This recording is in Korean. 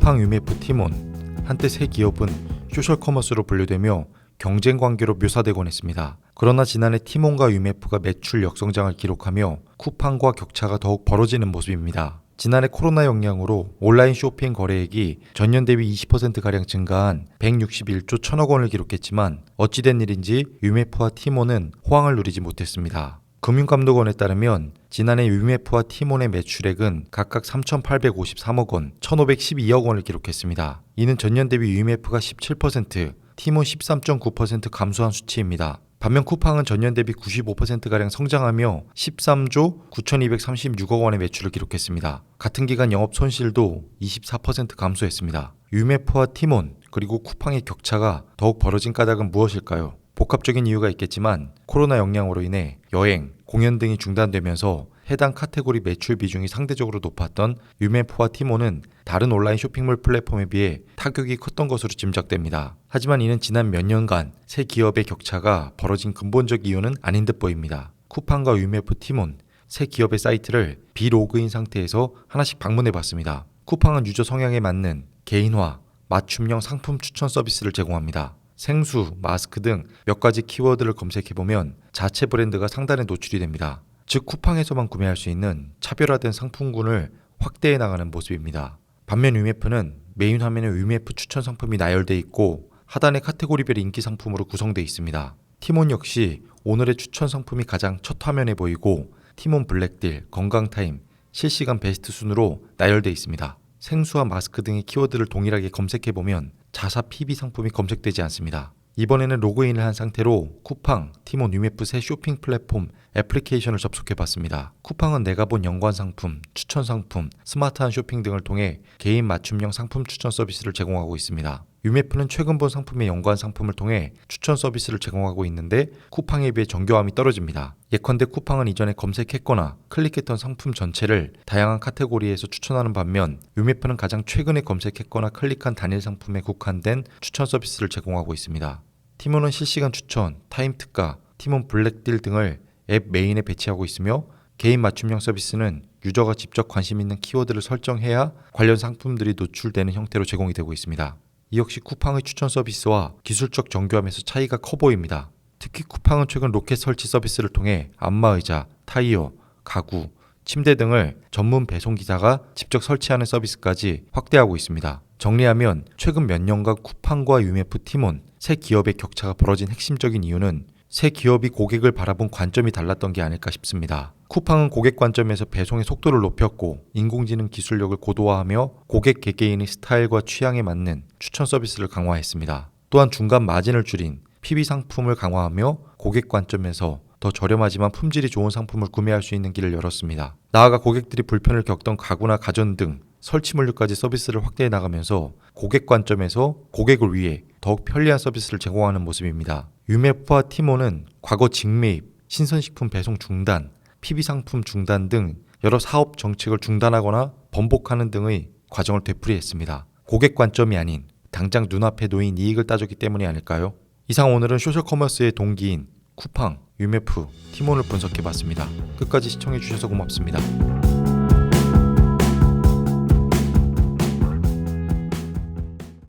쿠팡, UMF, 티몬, 한때 세 기업은 소셜커머스로 분류되며 경쟁 관계로 묘사되곤 했습니다. 그러나 지난해 티몬과 UMF가 매출 역성장을 기록하며 쿠팡과 격차가 더욱 벌어지는 모습입니다. 지난해 코로나 영향으로 온라인 쇼핑 거래액이 전년 대비 20%가량 증가한 161조 1천억 원을 기록했지만 어찌된 일인지 UMF와 티몬은 호황을 누리지 못했습니다. 금융감독원에 따르면 지난해 UMF와 티몬의 매출액은 각각 3,853억 원, 1,512억 원을 기록했습니다. 이는 전년 대비 UMF가 17%, 티몬 13.9% 감소한 수치입니다. 반면 쿠팡은 전년 대비 95%가량 성장하며 13조 9,236억 원의 매출을 기록했습니다. 같은 기간 영업 손실도 24% 감소했습니다. UMF와 티몬 그리고 쿠팡의 격차가 더욱 벌어진 까닭은 무엇일까요? 복합적인 이유가 있겠지만 코로나 영향으로 인해 여행, 공연 등이 중단되면서 해당 카테고리 매출 비중이 상대적으로 높았던 UMF와 티몬은 다른 온라인 쇼핑몰 플랫폼에 비해 타격이 컸던 것으로 짐작됩니다. 하지만 이는 지난 몇 년간 세 기업의 격차가 벌어진 근본적 이유는 아닌 듯 보입니다. 쿠팡과 UMF, 티몬 세 기업의 사이트를 비로그인 상태에서 하나씩 방문해 봤습니다. 쿠팡은 유저 성향에 맞는 개인화, 맞춤형 상품 추천 서비스를 제공합니다. 생수, 마스크 등 몇 가지 키워드를 검색해보면 자체 브랜드가 상단에 노출이 됩니다. 즉 쿠팡에서만 구매할 수 있는 차별화된 상품군을 확대해 나가는 모습입니다. 반면 UMF는 메인 화면에 UMF 추천 상품이 나열돼 있고 하단에 카테고리별 인기 상품으로 구성되어 있습니다. 티몬 역시 오늘의 추천 상품이 가장 첫 화면에 보이고 티몬 블랙딜, 건강타임, 실시간 베스트 순으로 나열돼 있습니다. 생수와 마스크 등의 키워드를 동일하게 검색해보면 자사 PB 상품이 검색되지 않습니다. 이번에는 로그인을 한 상태로 쿠팡, 티몬, UMF 새 쇼핑 플랫폼 애플리케이션을 접속해봤습니다. 쿠팡은 내가 본 연관 상품, 추천 상품, 스마트한 쇼핑 등을 통해 개인 맞춤형 상품 추천 서비스를 제공하고 있습니다. UMF는 최근 본 상품의 연관 상품을 통해 추천 서비스를 제공하고 있는데 쿠팡에 비해 정교함이 떨어집니다. 예컨대 쿠팡은 이전에 검색했거나 클릭했던 상품 전체를 다양한 카테고리에서 추천하는 반면 UMF는 가장 최근에 검색했거나 클릭한 단일 상품에 국한된 추천 서비스를 제공하고 있습니다. 티몬은 실시간 추천, 타임 특가, 티몬 블랙딜 등을 앱 메인에 배치하고 있으며 개인 맞춤형 서비스는 유저가 직접 관심 있는 키워드를 설정해야 관련 상품들이 노출되는 형태로 제공이 되고 있습니다. 이 역시 쿠팡의 추천 서비스와 기술적 정교함에서 차이가 커 보입니다. 특히 쿠팡은 최근 로켓 설치 서비스를 통해 안마의자, 타이어, 가구, 침대 등을 전문 배송기사가 직접 설치하는 서비스까지 확대하고 있습니다. 정리하면 최근 몇 년간 쿠팡과 UMF, 티몬 세 기업의 격차가 벌어진 핵심적인 이유는 세 기업이 고객을 바라본 관점이 달랐던 게 아닐까 싶습니다. 쿠팡은 고객 관점에서 배송의 속도를 높였고 인공지능 기술력을 고도화하며 고객 개개인의 스타일과 취향에 맞는 추천 서비스를 강화했습니다. 또한 중간 마진을 줄인 PB 상품을 강화하며 고객 관점에서 더 저렴하지만 품질이 좋은 상품을 구매할 수 있는 길을 열었습니다. 나아가 고객들이 불편을 겪던 가구나 가전 등 설치물류까지 서비스를 확대해 나가면서 고객 관점에서 고객을 위해 더욱 편리한 서비스를 제공하는 모습입니다. UMF와 티몬은 과거 직매입, 신선식품 배송 중단, PB 상품 중단 등 여러 사업 정책을 중단하거나 번복하는 등의 과정을 되풀이했습니다. 고객 관점이 아닌 당장 눈앞에 놓인 이익을 따졌기 때문이 아닐까요? 이상 오늘은 소셜커머스의 동기인 쿠팡, UMF, 티몬을 분석해봤습니다. 끝까지 시청해주셔서 고맙습니다.